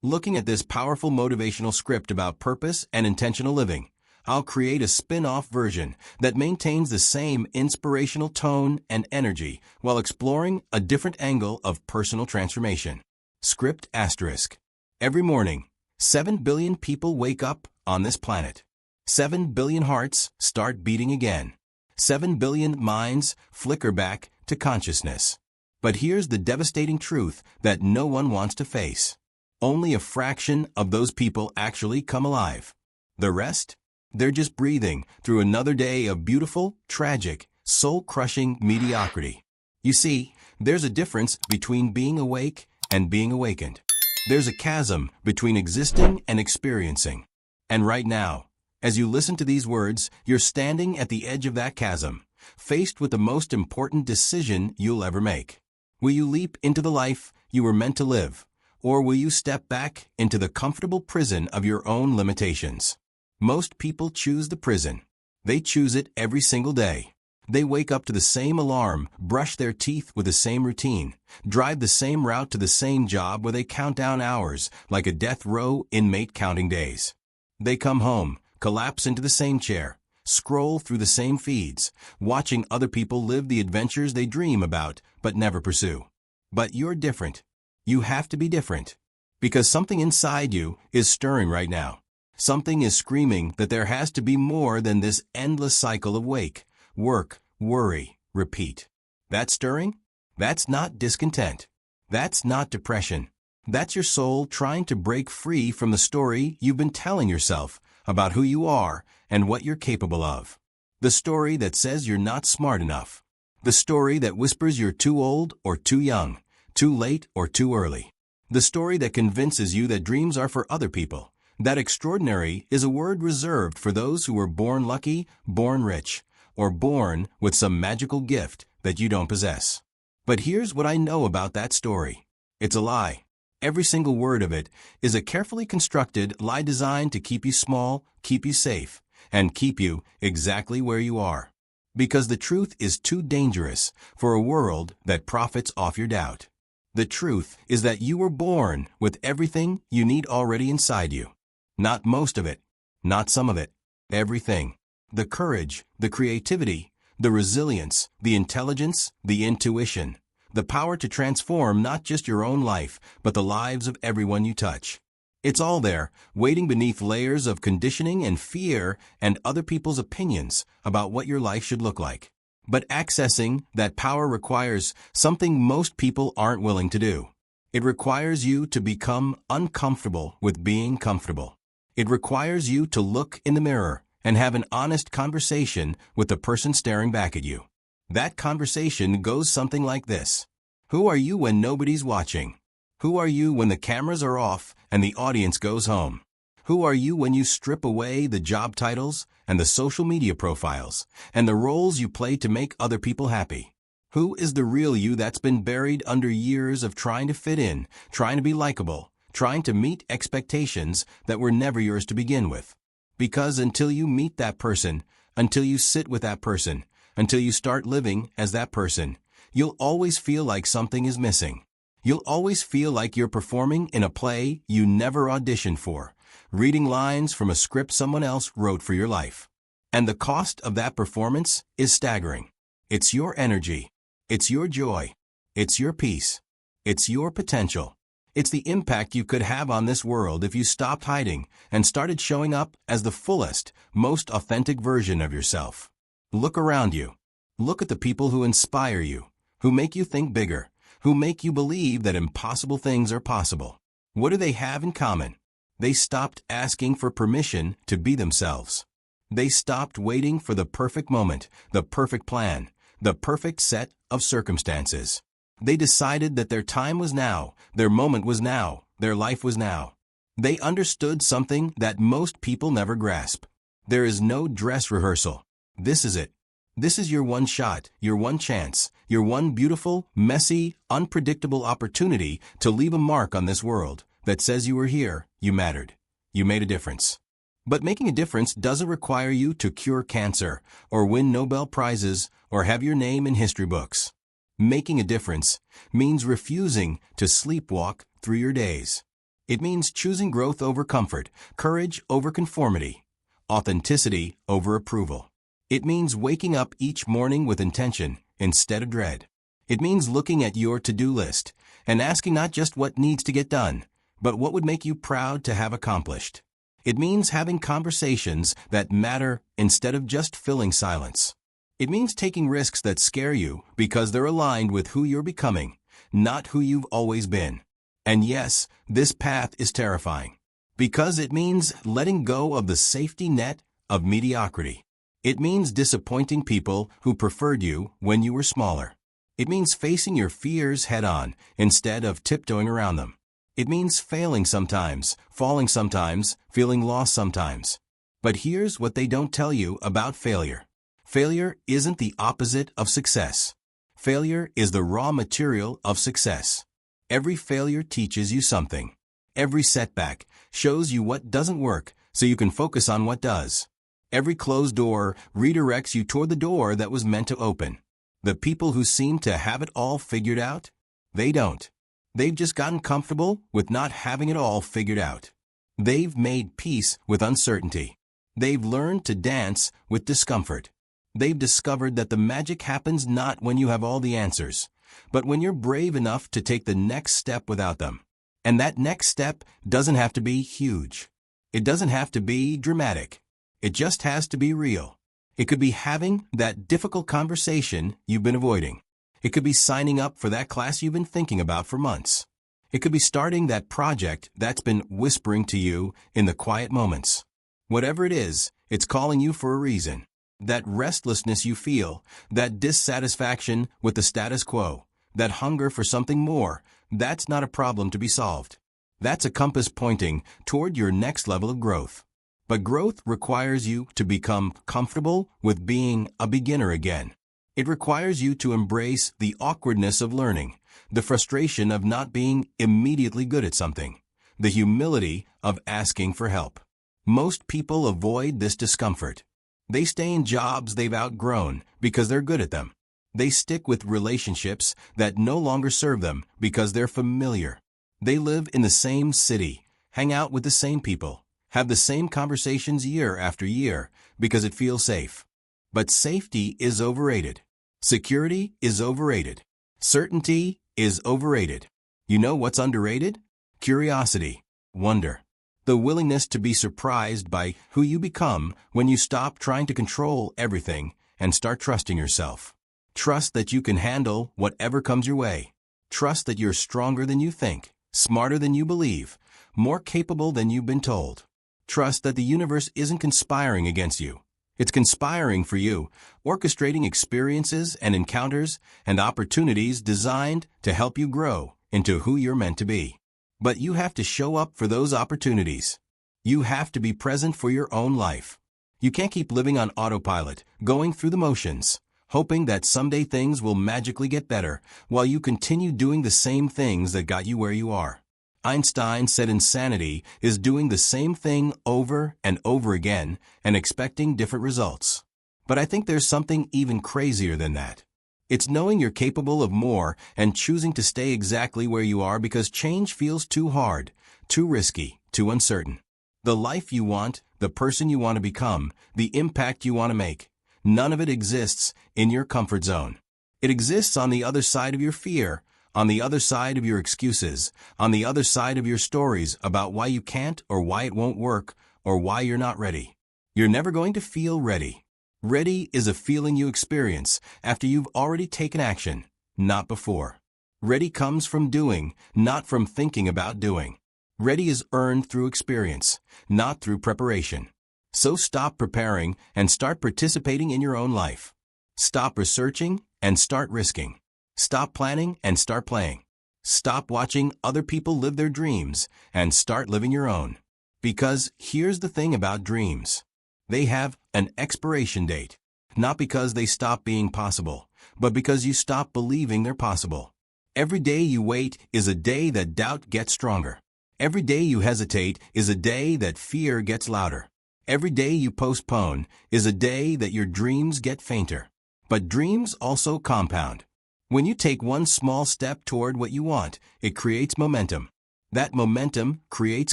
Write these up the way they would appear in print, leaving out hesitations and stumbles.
Looking at this powerful motivational script about purpose and intentional living, I'll create a spin-off version that maintains the same inspirational tone and energy while exploring a different angle of personal transformation. Script asterisk. Every morning, 7 billion people wake up on this planet. 7 billion hearts start beating again. 7 billion minds flicker back to consciousness. But here's the devastating truth that no one wants to face. Only a fraction of those people actually come alive. The rest? They're just breathing through another day of beautiful, tragic, soul-crushing mediocrity. You see, there's a difference between being awake and being awakened. There's a chasm between existing and experiencing. And right now, as you listen to these words, you're standing at the edge of that chasm, faced with the most important decision you'll ever make. Will you leap into the life you were meant to live? Or will you step back into the comfortable prison of your own limitations? Most people choose the prison. They choose it every single day. They wake up to the same alarm, brush their teeth with the same routine, drive the same route to the same job where they count down hours like a death row inmate counting days. They come home, collapse into the same chair, scroll through the same feeds, watching other people live the adventures they dream about but never pursue. But you're different. You have to be different. Because something inside you is stirring right now. Something is screaming that there has to be more than this endless cycle of wake, work, worry, repeat. That stirring? That's not discontent. That's not depression. That's your soul trying to break free from the story you've been telling yourself about who you are and what you're capable of. The story that says you're not smart enough. The story that whispers you're too old or too young, too late or too early. The story that convinces you that dreams are for other people, that extraordinary is a word reserved for those who were born lucky, born rich, or born with some magical gift that you don't possess. But here's what I know about that story. It's a lie. Every single word of it is a carefully constructed lie designed to keep you small, keep you safe, and keep you exactly where you are. Because the truth is too dangerous for a world that profits off your doubt. The truth is that you were born with everything you need already inside you. Not most of it, not some of it, everything. The courage, the creativity, the resilience, the intelligence, the intuition, the power to transform not just your own life, but the lives of everyone you touch. It's all there, waiting beneath layers of conditioning and fear and other people's opinions about what your life should look like. But accessing that power requires something most people aren't willing to do. It requires you to become uncomfortable with being comfortable. It requires you to look in the mirror and have an honest conversation with the person staring back at you. That conversation goes something like this. Who are you when nobody's watching? Who are you when the cameras are off and the audience goes home? Who are you when you strip away the job titles and the social media profiles and the roles you play to make other people happy? Who is the real you that's been buried under years of trying to fit in, trying to be likable, trying to meet expectations that were never yours to begin with? Because until you meet that person, until you sit with that person, until you start living as that person, you'll always feel like something is missing. You'll always feel like you're performing in a play you never auditioned for, reading lines from a script someone else wrote for your life. And the cost of that performance is staggering. It's your energy. It's your joy. It's your peace. It's your potential. It's the impact you could have on this world if you stopped hiding and started showing up as the fullest, most authentic version of yourself. Look around you. Look at the people who inspire you, who make you think bigger, who make you believe that impossible things are possible. What do they have in common? They stopped asking for permission to be themselves. They stopped waiting for the perfect moment, the perfect plan, the perfect set of circumstances. They decided that their time was now, their moment was now, their life was now. They understood something that most people never grasp. There is no dress rehearsal. This is it. This is your one shot, your one chance, your one beautiful, messy, unpredictable opportunity to leave a mark on this world that says you were here, you mattered, you made a difference. But making a difference doesn't require you to cure cancer or win Nobel Prizes or have your name in history books. Making a difference means refusing to sleepwalk through your days. It means choosing growth over comfort, courage over conformity, authenticity over approval. It means waking up each morning with intention instead of dread. It means looking at your to-do list and asking not just what needs to get done, but what would make you proud to have accomplished. It means having conversations that matter instead of just filling silence. It means taking risks that scare you because they're aligned with who you're becoming, not who you've always been. And yes, this path is terrifying because it means letting go of the safety net of mediocrity. It means disappointing people who preferred you when you were smaller. It means facing your fears head-on instead of tiptoeing around them. It means failing sometimes, falling sometimes, feeling lost sometimes. But here's what they don't tell you about failure. Failure isn't the opposite of success. Failure is the raw material of success. Every failure teaches you something. Every setback shows you what doesn't work so you can focus on what does. Every closed door redirects you toward the door that was meant to open. The people who seem to have it all figured out, they don't. They've just gotten comfortable with not having it all figured out. They've made peace with uncertainty. They've learned to dance with discomfort. They've discovered that the magic happens not when you have all the answers, but when you're brave enough to take the next step without them. And that next step doesn't have to be huge. It doesn't have to be dramatic. It just has to be real. It could be having that difficult conversation you've been avoiding. It could be signing up for that class you've been thinking about for months. It could be starting that project that's been whispering to you in the quiet moments. Whatever it is, it's calling you for a reason. That restlessness you feel, that dissatisfaction with the status quo, that hunger for something more, that's not a problem to be solved. That's a compass pointing toward your next level of growth. But growth requires you to become comfortable with being a beginner again. It requires you to embrace the awkwardness of learning, the frustration of not being immediately good at something, the humility of asking for help. Most people avoid this discomfort. They stay in jobs they've outgrown because they're good at them. They stick with relationships that no longer serve them because they're familiar. They live in the same city, hang out with the same people, have the same conversations year after year because it feels safe. But safety is overrated. Security is overrated. Certainty is overrated. You know what's underrated? Curiosity, wonder. The willingness to be surprised by who you become when you stop trying to control everything and start trusting yourself. Trust that you can handle whatever comes your way. Trust that you're stronger than you think, smarter than you believe, more capable than you've been told. Trust that the universe isn't conspiring against you. It's conspiring for you, orchestrating experiences and encounters and opportunities designed to help you grow into who you're meant to be. But you have to show up for those opportunities. You have to be present for your own life. You can't keep living on autopilot, going through the motions, hoping that someday things will magically get better while you continue doing the same things that got you where you are. Einstein said insanity is doing the same thing over and over again and expecting different results. But I think there's something even crazier than that. It's knowing you're capable of more and choosing to stay exactly where you are because change feels too hard, too risky, too uncertain. The life you want, the person you want to become, the impact you want to make, none of it exists in your comfort zone. It exists on the other side of your fear, on the other side of your excuses, on the other side of your stories about why you can't or why it won't work or why you're not ready. You're never going to feel ready. Ready is a feeling you experience after you've already taken action, not before. Ready comes from doing, not from thinking about doing. Ready is earned through experience, not through preparation. So stop preparing and start participating in your own life. Stop researching and start risking. Stop planning and start playing. Stop watching other people live their dreams and start living your own. Because here's the thing about dreams. They have an expiration date, not because they stop being possible, but because you stop believing they're possible. Every day you wait is a day that doubt gets stronger. Every day you hesitate is a day that fear gets louder. Every day you postpone is a day that your dreams get fainter. But dreams also compound. When you take one small step toward what you want, it creates momentum. That momentum creates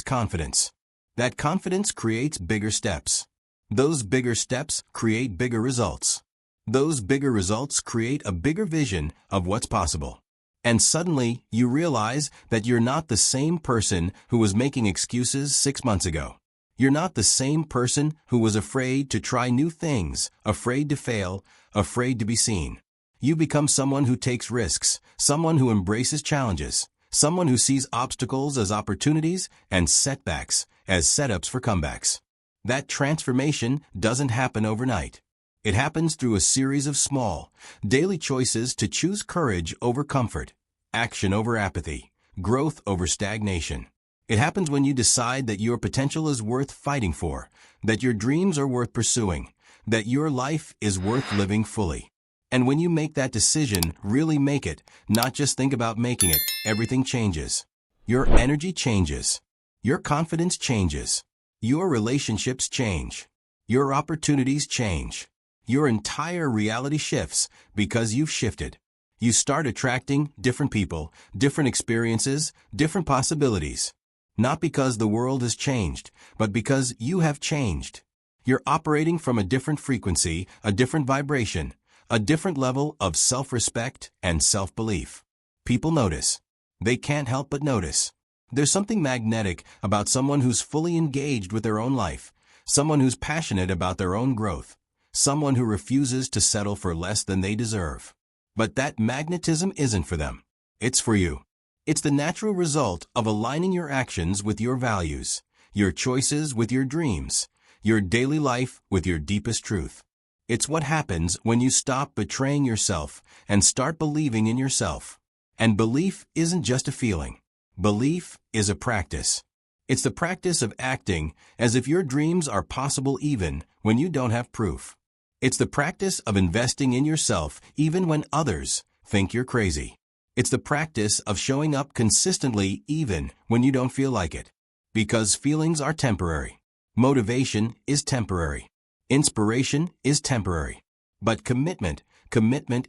confidence. That confidence creates bigger steps. Those bigger steps create bigger results. Those bigger results create a bigger vision of what's possible. And suddenly, you realize that you're not the same person who was making excuses 6 months ago. You're not the same person who was afraid to try new things, afraid to fail, afraid to be seen. You become someone who takes risks, someone who embraces challenges, someone who sees obstacles as opportunities and setbacks as setups for comebacks. That transformation doesn't happen overnight. It happens through a series of small, daily choices to choose courage over comfort, action over apathy, growth over stagnation. It happens when you decide that your potential is worth fighting for, that your dreams are worth pursuing, that your life is worth living fully. And when you make that decision, really make it, not just think about making it, everything changes. Your energy changes. Your confidence changes. Your relationships change. Your opportunities change. Your entire reality shifts because you've shifted. You start attracting different people, different experiences, different possibilities. Not because the world has changed, but because you have changed. You're operating from a different frequency, a different vibration, a different level of self-respect and self-belief. People notice. They can't help but notice. There's something magnetic about someone who's fully engaged with their own life, someone who's passionate about their own growth, someone who refuses to settle for less than they deserve. But that magnetism isn't for them. It's for you. It's the natural result of aligning your actions with your values, your choices with your dreams, your daily life with your deepest truth. It's what happens when you stop betraying yourself and start believing in yourself. And belief isn't just a feeling. Belief is a practice. It's the practice of acting as if your dreams are possible even when you don't have proof. It's the practice of investing in yourself even when others think you're crazy. It's the practice of showing up consistently even when you don't feel like it. Because feelings are temporary. Motivation is temporary. Inspiration is temporary. But commitment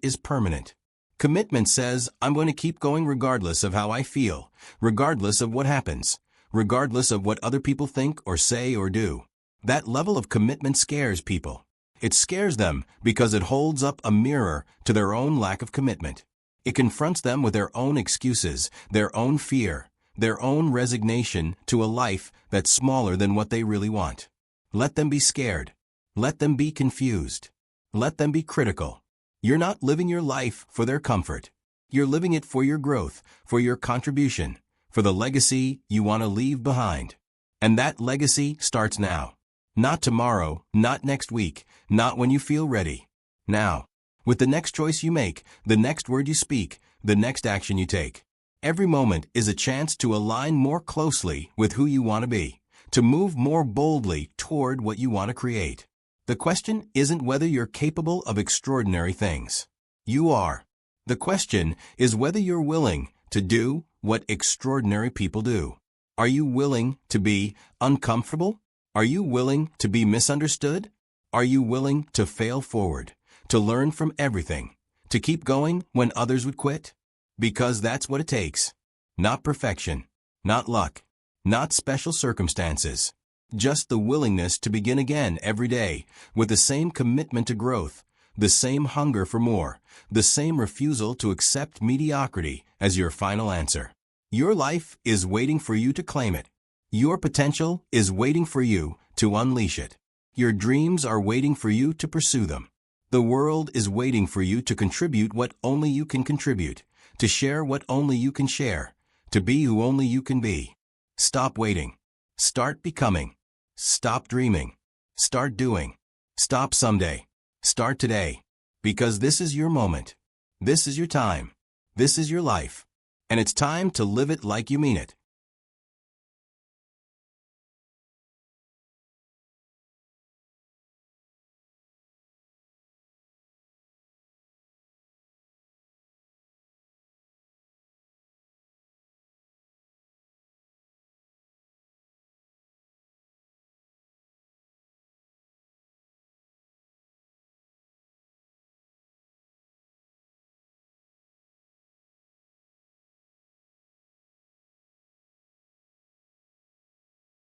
is permanent. Commitment says, I'm going to keep going regardless of how I feel, regardless of what happens, regardless of what other people think or say or do. That level of commitment scares people. It scares them because it holds up a mirror to their own lack of commitment. It confronts them with their own excuses, their own fear, their own resignation to a life that's smaller than what they really want. Let them be scared. Let them be confused. Let them be critical. You're not living your life for their comfort. You're living it for your growth, for your contribution, for the legacy you want to leave behind. And that legacy starts now. Not tomorrow, not next week, not when you feel ready. Now. With the next choice you make, the next word you speak, the next action you take. Every moment is a chance to align more closely with who you want to be, to move more boldly toward what you want to create. The question isn't whether you're capable of extraordinary things. You are. The question is whether you're willing to do what extraordinary people do. Are you willing to be uncomfortable? Are you willing to be misunderstood? Are you willing to fail forward? To learn from everything, to keep going when others would quit? Because that's what it takes. Not perfection, not luck, not special circumstances. Just the willingness to begin again every day with the same commitment to growth, the same hunger for more, the same refusal to accept mediocrity as your final answer. Your life is waiting for you to claim it. Your potential is waiting for you to unleash it. Your dreams are waiting for you to pursue them. The world is waiting for you to contribute what only you can contribute, to share what only you can share, to be who only you can be. Stop waiting. Start becoming. Stop dreaming. Start doing. Stop someday. Start today. Because this is your moment. This is your time. This is your life. And it's time to live it like you mean it.